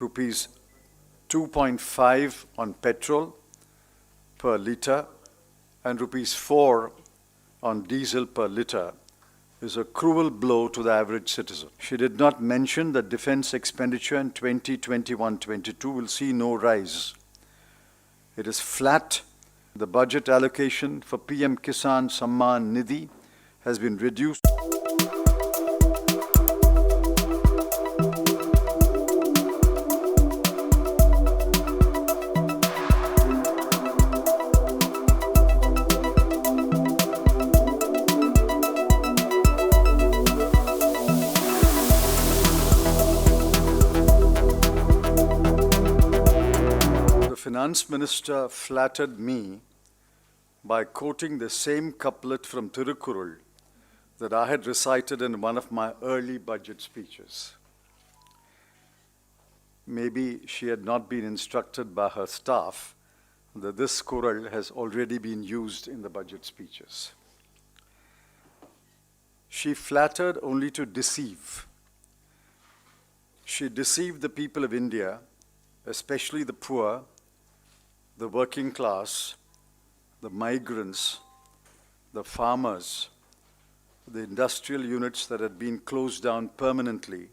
rupees 2.5 on petrol per litre and rupees 4 on diesel per litre is a cruel blow to the average citizen. She did not mention that defence expenditure in 2021-22 will see no rise. It is flat. The budget allocation for PM-KISAN Samman Nidhi has been reduced. The Finance Minister flattered me by quoting the same couplet from Tirukkural that I had recited in one of my early budget speeches. Maybe she had not been instructed by her staff that this kural has already been used in the budget speeches. She flattered only to deceive. She deceived the people of India, especially the poor, the working class, the migrants, the farmers, the industrial units that had been closed down permanently,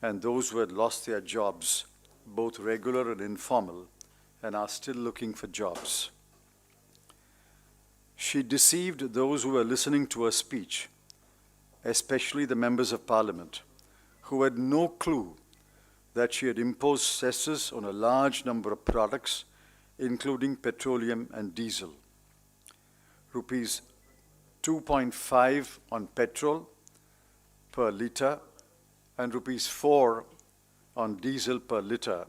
and those who had lost their jobs, both regular and informal, and are still looking for jobs. She deceived those who were listening to her speech, especially the members of parliament, who had no clue that she had imposed cesses on a large number of products, including petroleum and diesel. Rupees 2.5 on petrol per litre and rupees 4 on diesel per litre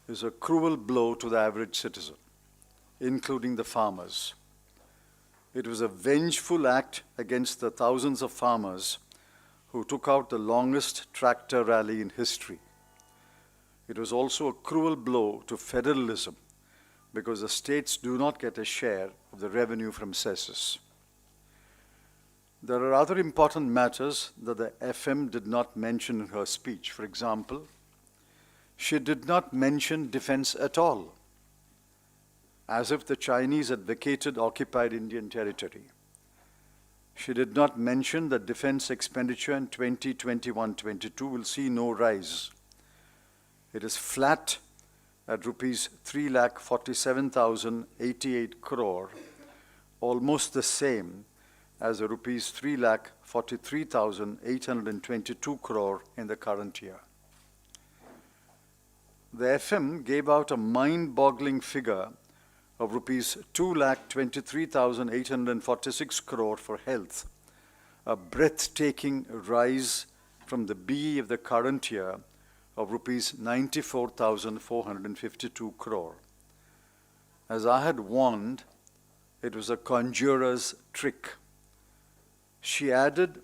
is a cruel blow to the average citizen, including the farmers. It was a vengeful act against the thousands of farmers who took out the longest tractor rally in history. It was also a cruel blow to federalism, because the states do not get a share of the revenue from cesses. There are other important matters that the FM did not mention in her speech. For example, she did not mention defense at all, as if the Chinese had vacated occupied Indian territory. She did not mention that defense expenditure in 2021-22 will see no rise. It is flat at rupees 3,47,088 crore, almost the same as the rupees 3,43,822 crore in the current year. The FM gave out a mind-boggling figure of rupees 2,23,846 crore for health, a breathtaking rise from the BE of the current year of rupees 94,452 crore. As I had warned, it was a conjurer's trick. She added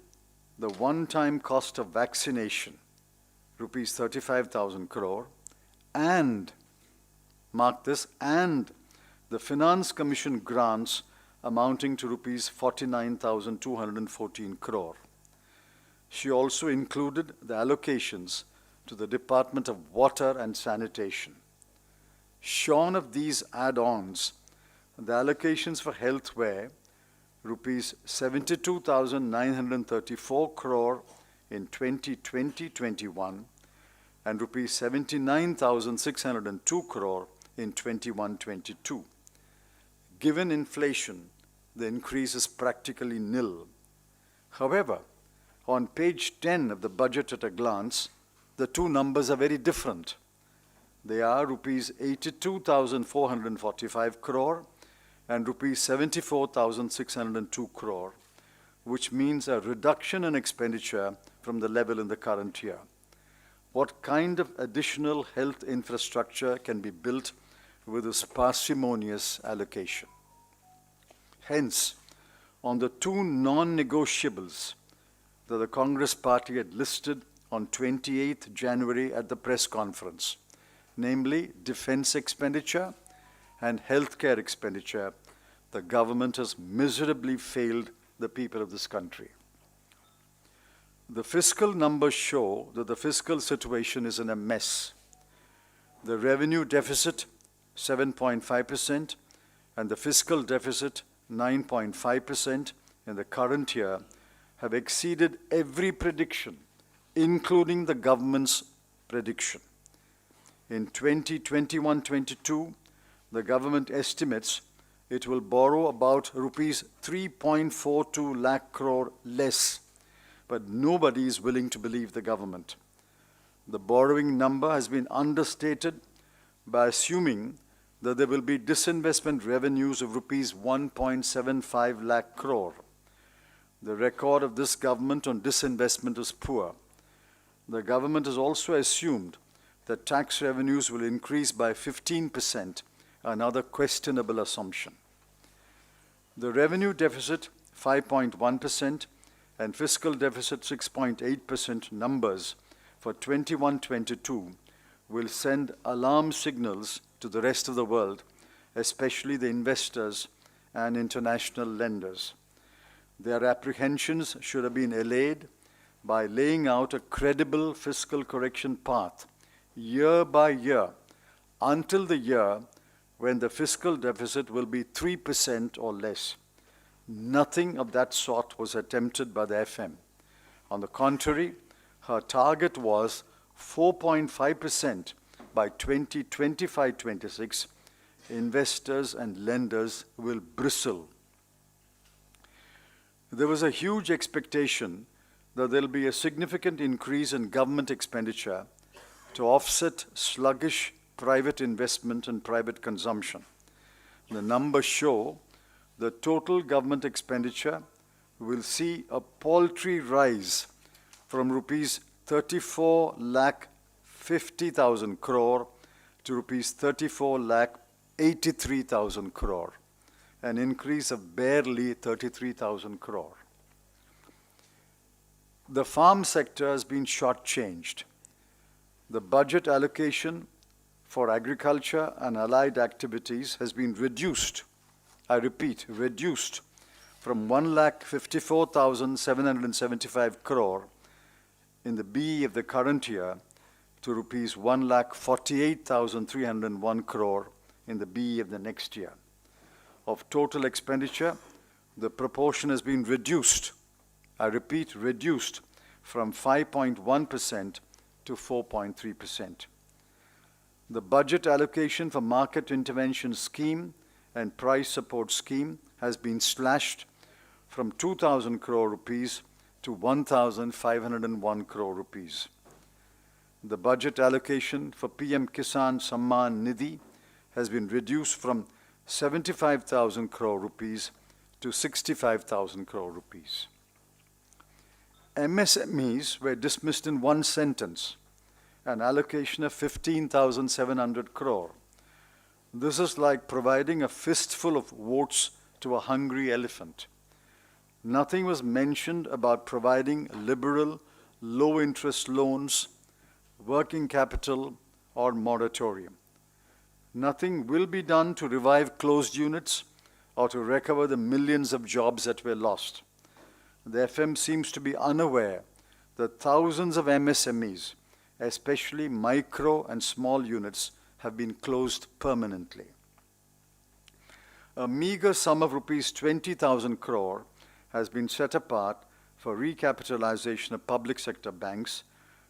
the one-time cost of vaccination, rupees 35,000 crore, and, mark this, and the Finance Commission grants amounting to rupees 49,214 crore. She also included the allocations to the Department of Water and Sanitation. Shorn of these add-ons, the allocations for health were rupees 72,934 crore in 2020-21 and rupees 79,602 crore in 21-22. Given inflation, the increase is practically nil. However, on page 10 of the budget at a glance, the two numbers are very different. They are rupees 82,445 crore and rupees 74,602 crore, which means a reduction in expenditure from the level in the current year. What kind of additional health infrastructure can be built with this parsimonious allocation? Hence, on the two non-negotiables that the Congress party had listed on 28th January at the press conference, namely defense expenditure and healthcare expenditure, the government has miserably failed the people of this country. The fiscal numbers show that the fiscal situation is in a mess. The revenue deficit, 7.5%, and the fiscal deficit, 9.5% in the current year, have exceeded every prediction, including the government's prediction. In 2021-22, the government estimates it will borrow about rupees 3.42 lakh crore less, but nobody is willing to believe the government. The borrowing number has been understated by assuming that there will be disinvestment revenues of rupees 1.75 lakh crore. The record of this government on disinvestment is poor. The government has also assumed that tax revenues will increase by 15%, another questionable assumption. The revenue deficit, 5.1%, and fiscal deficit, 6.8% numbers for 21-22 will send alarm signals to the rest of the world, especially the investors and international lenders. Their apprehensions should have been allayed by laying out a credible fiscal correction path year by year until the year when the fiscal deficit will be 3% or less. Nothing of that sort was attempted by the FM. On the contrary, her target was 4.5% by 2025-26. Investors and lenders will bristle. There was a huge expectation that there will be a significant increase in government expenditure to offset sluggish private investment and private consumption. The numbers show the total government expenditure will see a paltry rise from rupees 34 lakh 50,000 crore to rupees 34 lakh 83,000 crore, an increase of barely 33,000 crore. The farm sector has been shortchanged. The budget allocation for agriculture and allied activities has been reduced, I repeat, reduced from 1,54,775 crore in the BE of the current year to rupees 1,48,301 crore in the BE of the next year. Of total expenditure, the proportion has been reduced, I repeat, reduced from 5.1% to 4.3%. The budget allocation for market intervention scheme and price support scheme has been slashed from 2,000 crore rupees to 1,501 crore rupees. The budget allocation for PM-KISAN Samman Nidhi has been reduced from 75,000 crore rupees to 65,000 crore rupees. MSMEs were dismissed in one sentence, an allocation of 15,700 crore. This is like providing a fistful of votes to a hungry elephant. Nothing was mentioned about providing liberal, low-interest loans, working capital, or moratorium. Nothing will be done to revive closed units or to recover the millions of jobs that were lost. The FM seems to be unaware that thousands of MSMEs, especially micro and small units, have been closed permanently. A meager sum of rupees 20,000 crore has been set apart for recapitalization of public sector banks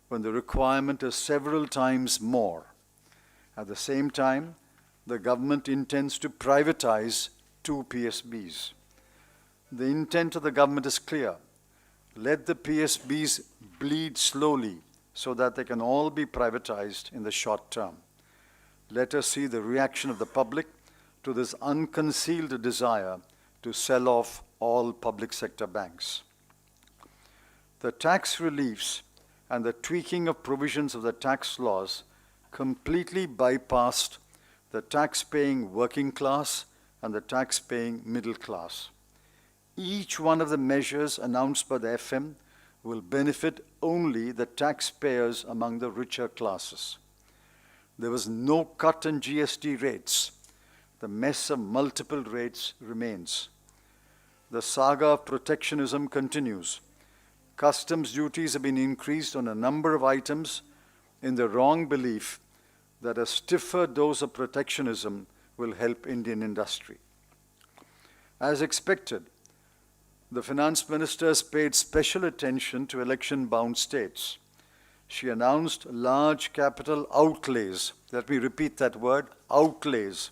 when the requirement is several times more. At the same time, the government intends to privatize 2 PSBs. The intent of the government is clear. Let the PSBs bleed slowly so that they can all be privatized in the short term. Let us see the reaction of the public to this unconcealed desire to sell off all public sector banks. The tax reliefs and the tweaking of provisions of the tax laws completely bypassed the tax-paying working class and the tax-paying middle class. Each one of the measures announced by the FM will benefit only the taxpayers among the richer classes. There was no cut in GST rates. The mess of multiple rates remains. The saga of protectionism continues. Customs duties have been increased on a number of items in the wrong belief that a stiffer dose of protectionism will help Indian industry. As expected, the finance ministers paid special attention to election-bound states. She announced large capital outlays, let me repeat that word, outlays,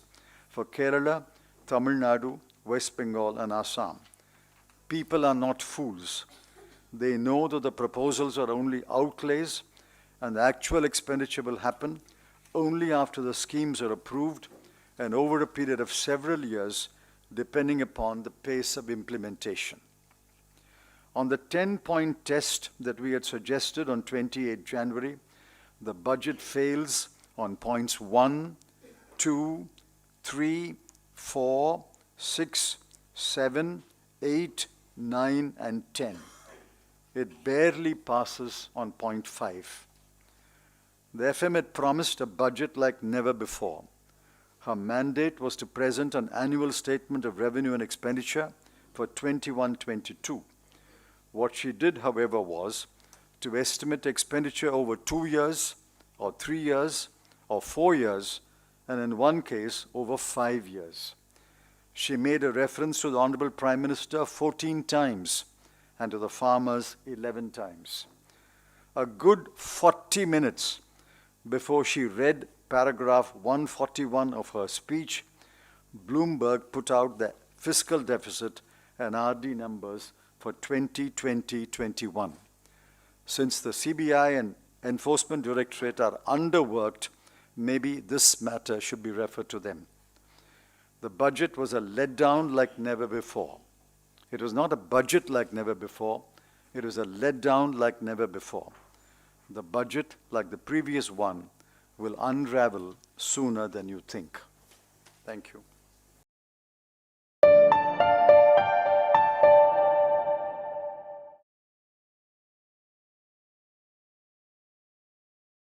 for Kerala, Tamil Nadu, West Bengal and Assam. People are not fools. They know that the proposals are only outlays and the actual expenditure will happen only after the schemes are approved and over a period of several years, depending upon the pace of implementation. On the 10-point test that we had suggested on 28 January, the budget fails on points 1, 2, 3, 4, 6, 7, 8, 9, and 10. It barely passes on point 5. The FM had promised a budget like never before. Her mandate was to present an annual statement of revenue and expenditure for 21-22. What she did, however, was to estimate expenditure over 2 years, or 3 years, or 4 years, and in one case, over 5 years. She made a reference to the Honorable Prime Minister 14 times and to the farmers 11 times. A good 40 minutes before she read paragraph 141 of her speech, Bloomberg put out the fiscal deficit and RD numbers for 2020-21. Since the CBI and Enforcement Directorate are underworked, maybe this matter should be referred to them. The budget was a letdown like never before. It was not a budget like never before. It was a letdown like never before. The budget, like the previous one, will unravel sooner than you think. Thank you.